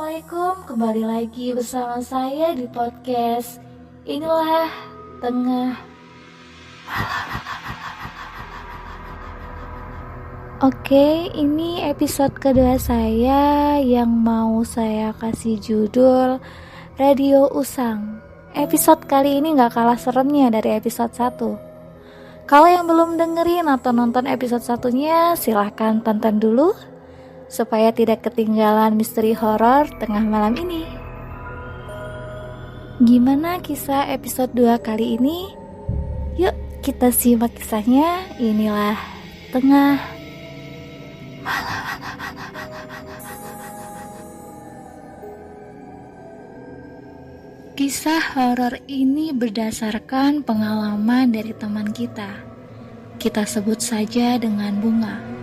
Assalamualaikum, kembali lagi bersama saya di podcast Inilah Tengah. Oke, ini episode kedua saya yang mau saya kasih judul Radio Usang. Episode kali ini gak kalah seremnya dari episode 1. Kalau yang belum dengerin atau nonton episode satunya, silahkan tonton dulu supaya tidak ketinggalan misteri horor tengah malam ini. Gimana kisah episode 2 kali ini? Yuk kita simak kisahnya. Inilah Tengah Malam. Kisah horor ini berdasarkan pengalaman dari teman kita. Kita sebut saja dengan Bunga.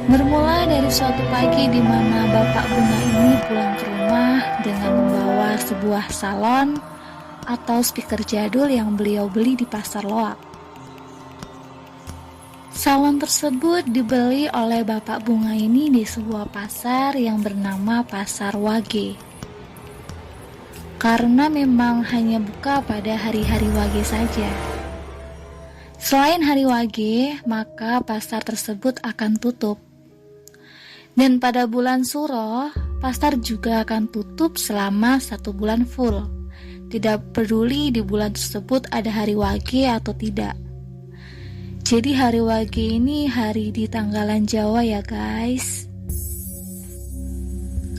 Bermula dari suatu pagi di mana Bapak Bunga ini pulang ke rumah dengan membawa sebuah salon atau speaker jadul yang beliau beli di pasar loak. Salon tersebut dibeli oleh Bapak Bunga ini di sebuah pasar yang bernama Pasar Wage. Karena memang hanya buka pada hari-hari Wage saja. Selain hari Wage, maka pasar tersebut akan tutup. Dan pada bulan Suro, pasar juga akan tutup selama 1 bulan full. Tidak peduli di bulan tersebut ada hari Wage atau tidak. Jadi hari Wage ini hari di tanggalan Jawa ya guys.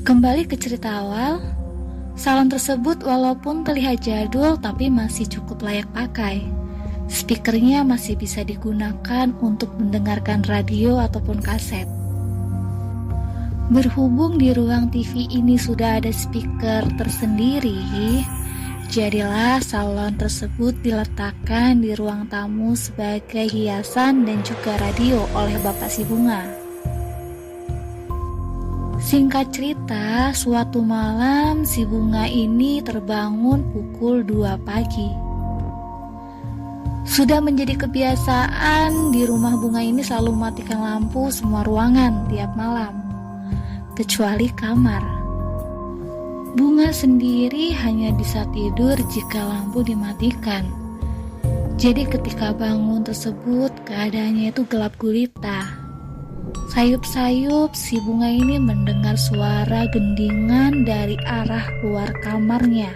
Kembali ke cerita awal, salon tersebut walaupun terlihat jadul tapi masih cukup layak pakai. Speakernya masih bisa digunakan untuk mendengarkan radio ataupun kaset. Berhubung di ruang TV ini sudah ada speaker tersendiri, jadilah salon tersebut diletakkan di ruang tamu sebagai hiasan dan juga radio oleh Bapak si Bunga. Singkat cerita, suatu malam si Bunga ini terbangun pukul 2 pagi. Sudah menjadi kebiasaan di rumah Bunga ini selalu mematikan lampu semua ruangan tiap malam, kecuali kamar. Bunga sendiri hanya bisa tidur jika lampu dimatikan. Jadi ketika bangun tersebut keadaannya itu gelap gulita. Sayup-sayup si Bunga ini mendengar suara gendingan dari arah luar kamarnya.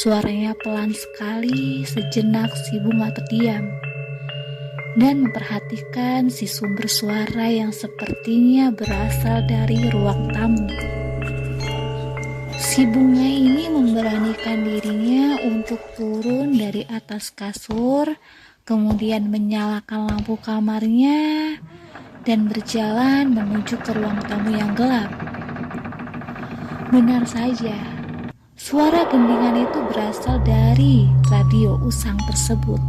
Suaranya pelan sekali. Sejenak si Bunga terdiam dan memperhatikan si sumber suara yang sepertinya berasal dari ruang tamu. Si Bunga ini memberanikan dirinya untuk turun dari atas kasur, kemudian menyalakan lampu kamarnya dan berjalan menuju ke ruang tamu yang gelap. Benar saja, suara gendingan itu berasal dari radio usang tersebut.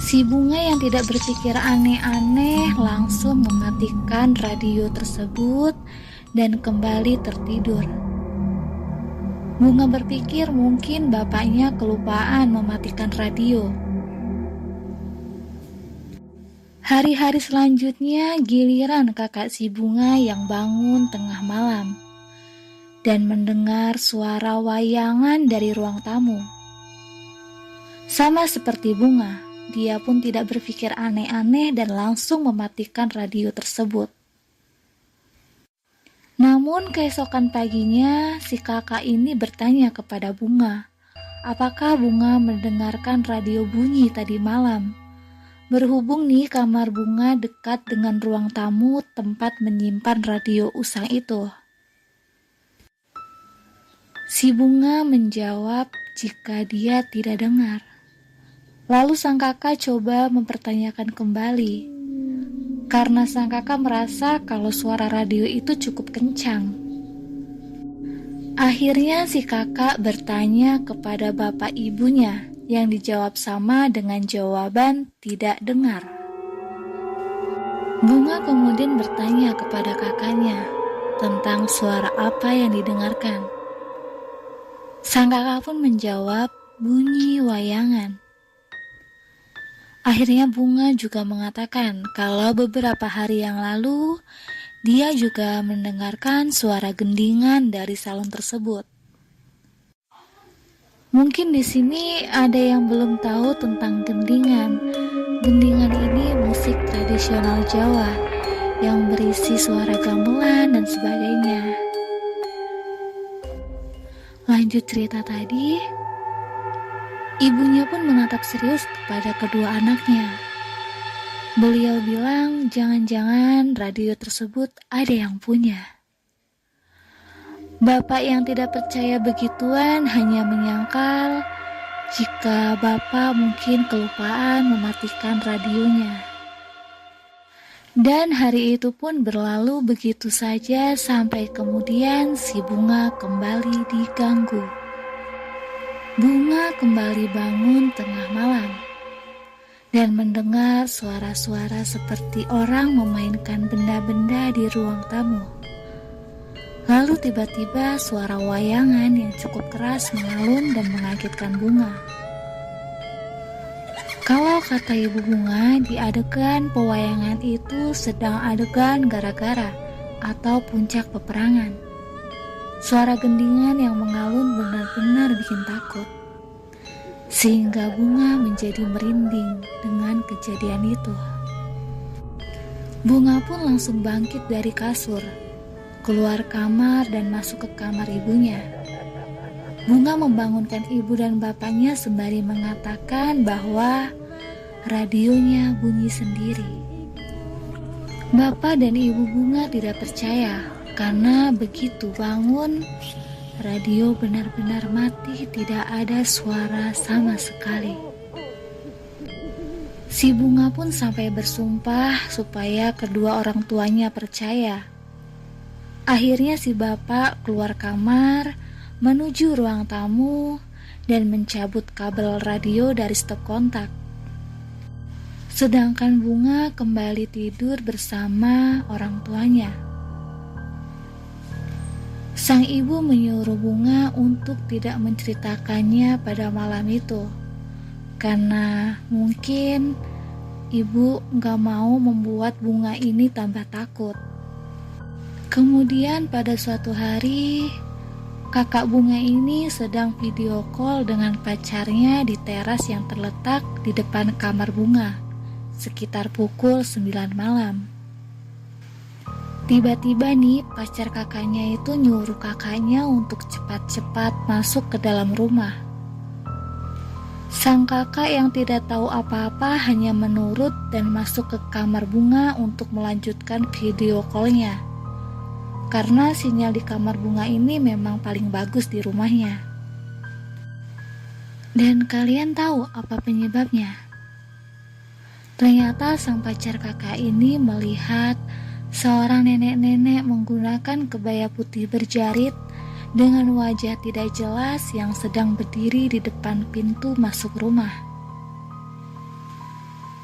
Si Bunga yang tidak berpikir aneh-aneh langsung mematikan radio tersebut dan kembali tertidur. Bunga berpikir mungkin bapaknya kelupaan mematikan radio. Hari-hari selanjutnya giliran kakak si Bunga yang bangun tengah malam dan mendengar suara wayangan dari ruang tamu. Sama seperti Bunga, dia pun tidak berpikir aneh-aneh dan langsung mematikan radio tersebut. Namun keesokan paginya si kakak ini bertanya kepada Bunga, apakah Bunga mendengarkan radio bunyi tadi malam? Berhubung nih kamar Bunga dekat dengan ruang tamu tempat menyimpan radio usang itu. Si Bunga menjawab jika dia tidak dengar. Lalu sang kakak coba mempertanyakan kembali, karena sang kakak merasa kalau suara radio itu cukup kencang. Akhirnya si kakak bertanya kepada bapak ibunya, yang dijawab sama dengan jawaban tidak dengar. Bunga kemudian bertanya kepada kakaknya tentang suara apa yang didengarkan. Sang kakak pun menjawab bunyi wayangan. Akhirnya Bunga juga mengatakan kalau beberapa hari yang lalu Dia juga mendengarkan suara gendingan dari salon tersebut. Mungkin di sini ada yang belum tahu tentang gendingan. Gendingan ini musik tradisional Jawa yang berisi suara gamelan dan sebagainya. Lanjut cerita tadi, ibunya pun menatap serius kepada kedua anaknya. Beliau bilang jangan-jangan radio tersebut ada yang punya. Bapak yang tidak percaya begituan hanya menyangkal jika bapak mungkin kelupaan mematikan radionya. Dan hari itu pun berlalu begitu saja sampai kemudian si Bunga kembali diganggu. Bunga kembali bangun tengah malam dan mendengar suara-suara seperti orang memainkan benda-benda di ruang tamu. Lalu tiba-tiba suara wayangan yang cukup keras mengalun dan mengagetkan Bunga. Kalau kata Ibu Bunga, di adegan pewayangan itu sedang adegan gara-gara atau puncak peperangan. Suara gendingan yang mengalun benar-benar bikin takut. Sehingga Bunga menjadi merinding dengan kejadian itu. Bunga pun langsung bangkit dari kasur, keluar kamar dan masuk ke kamar ibunya. Bunga membangunkan ibu dan bapaknya sembari mengatakan bahwa radionya bunyi sendiri. Bapak dan ibu Bunga tidak percaya karena begitu bangun, radio benar-benar mati, tidak ada suara sama sekali. Si Bunga pun sampai bersumpah supaya kedua orang tuanya percaya. Akhirnya si bapak keluar kamar, menuju ruang tamu, dan mencabut kabel radio dari stop kontak. Sedangkan Bunga kembali tidur bersama orang tuanya. Sang ibu menyuruh Bunga untuk tidak menceritakannya pada malam itu, karena mungkin ibu gak mau membuat Bunga ini tambah takut. Kemudian pada suatu hari, kakak Bunga ini sedang video call dengan pacarnya di teras yang terletak di depan kamar Bunga, sekitar pukul 9 malam. Tiba-tiba nih pacar kakaknya itu nyuruh kakaknya untuk cepat-cepat masuk ke dalam rumah. Sang kakak yang tidak tahu apa-apa hanya menurut dan masuk ke kamar Bunga untuk melanjutkan video call-nya. Karena sinyal di kamar Bunga ini memang paling bagus di rumahnya. Dan kalian tahu apa penyebabnya? Ternyata sang pacar kakak ini melihat seorang nenek-nenek menggunakan kebaya putih berjarit dengan wajah tidak jelas yang sedang berdiri di depan pintu masuk rumah.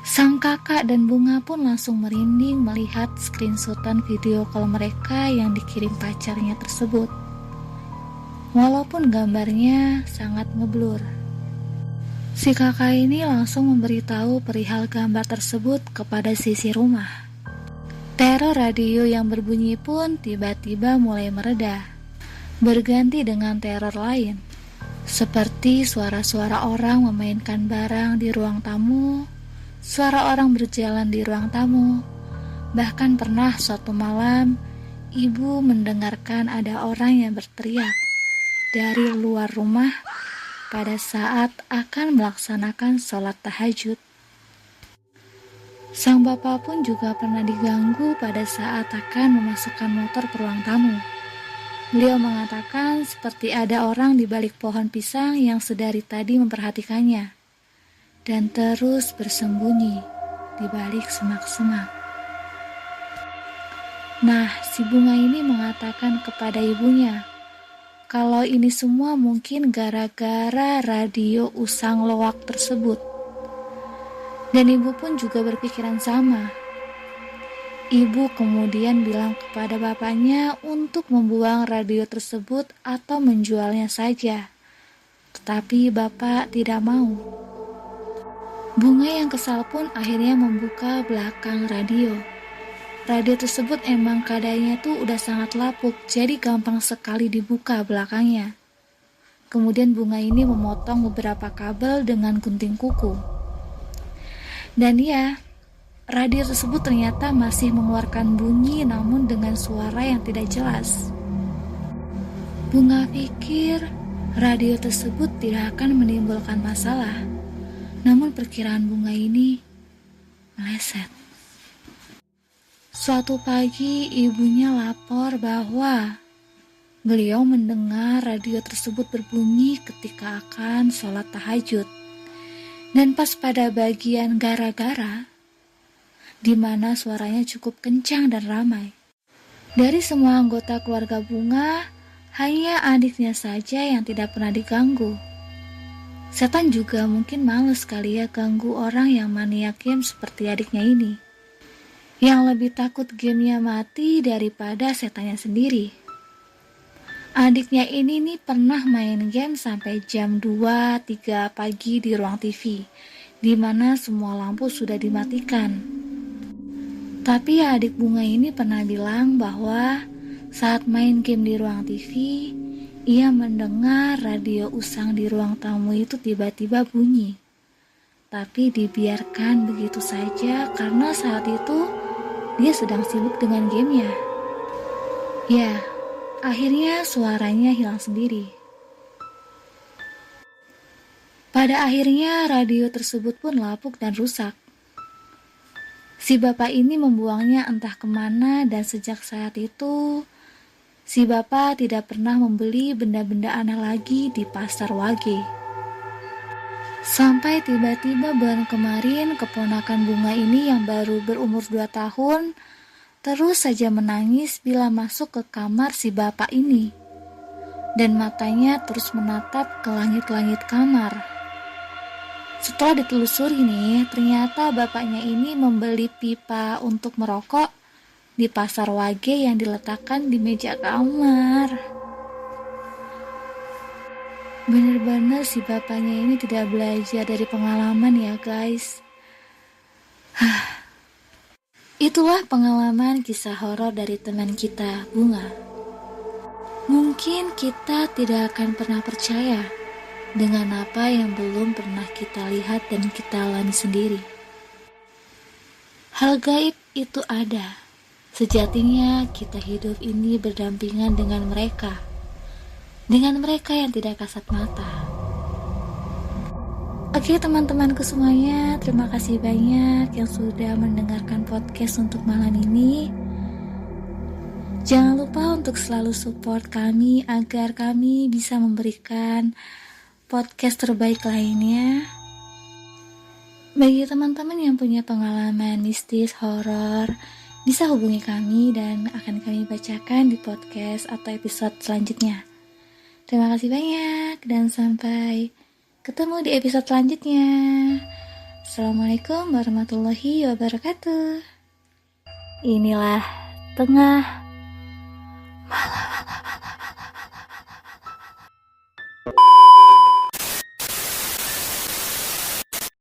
Sang kakak dan Bunga pun langsung merinding melihat screenshotan video call mereka yang dikirim pacarnya tersebut. Walaupun gambarnya sangat ngeblur. Si kakak ini langsung memberitahu perihal gambar tersebut kepada sisi rumah. Teror radio yang berbunyi pun tiba-tiba mulai mereda, berganti dengan teror lain, seperti suara-suara orang memainkan barang di ruang tamu, suara orang berjalan di ruang tamu. Bahkan pernah suatu malam, ibu mendengarkan ada orang yang berteriak dari luar rumah pada saat akan melaksanakan sholat tahajud. Sang bapak pun juga pernah diganggu pada saat akan memasukkan motor ke ruang tamu. Beliau mengatakan seperti ada orang di balik pohon pisang yang sedari tadi memperhatikannya dan terus bersembunyi di balik semak-semak. Nah, si Bunga ini mengatakan kepada ibunya kalau ini semua mungkin gara-gara radio usang loak tersebut. Dan ibu pun juga berpikiran sama. Ibu kemudian bilang kepada bapaknya untuk membuang radio tersebut atau menjualnya saja. Tetapi bapak tidak mau. Bunga yang kesal pun akhirnya membuka belakang radio. radio tersebut emang keadaannya tuh udah sangat lapuk, jadi gampang sekali dibuka belakangnya. Kemudian bunga ini memotong beberapa kabel dengan gunting kuku. Dan ya, radio tersebut ternyata masih mengeluarkan bunyi namun dengan suara yang tidak jelas. Bunga pikir radio tersebut tidak akan menimbulkan masalah, namun perkiraan bunga ini meleset. Suatu pagi ibunya lapor bahwa beliau mendengar radio tersebut berbunyi ketika akan sholat tahajud. Dan pas pada bagian gara-gara, di mana suaranya cukup kencang dan ramai. Dari semua anggota keluarga Bunga, hanya adiknya saja yang tidak pernah diganggu. Setan juga mungkin males kali ya ganggu orang yang maniak game seperti adiknya ini, yang lebih takut gamenya mati daripada setannya sendiri. Adiknya ini nih pernah main game sampai jam 2-3 pagi di ruang TV, di mana semua lampu sudah dimatikan. Tapi adik Bunga ini pernah bilang bahwa saat main game di ruang TV, ia mendengar radio usang di ruang tamu itu tiba-tiba bunyi. Tapi dibiarkan begitu saja karena saat itu dia sedang sibuk dengan gamenya. Ya, akhirnya suaranya hilang sendiri. Pada akhirnya radio tersebut pun lapuk dan rusak. Si bapak ini membuangnya entah kemana dan sejak saat itu si bapak tidak pernah membeli benda-benda aneh lagi di pasar Wage. Sampai tiba-tiba bulan kemarin keponakan Bunga ini yang baru berumur 2 tahun terus saja menangis bila masuk ke kamar si bapak ini. Dan matanya terus menatap ke langit-langit kamar. Setelah ditelusuri nih, ternyata bapaknya ini membeli pipa untuk merokok di pasar Wage yang diletakkan di meja kamar. Bener-bener si bapaknya ini tidak belajar dari pengalaman ya guys. Itulah pengalaman kisah horor dari teman kita, Bunga. Mungkin kita tidak akan pernah percaya dengan apa yang belum pernah kita lihat dan kita alami sendiri. Hal gaib itu ada. Sejatinya kita hidup ini berdampingan dengan mereka yang tidak kasat mata. Oke teman-temanku semuanya, terima kasih banyak yang sudah mendengarkan podcast untuk malam ini. Jangan lupa untuk selalu support kami agar kami bisa memberikan podcast terbaik lainnya. Bagi teman-teman yang punya pengalaman mistis, horor, bisa hubungi kami dan akan kami bacakan di podcast atau episode selanjutnya. Terima kasih banyak dan sampai ketemu di episode selanjutnya. Assalamualaikum warahmatullahi wabarakatuh. Inilah tengah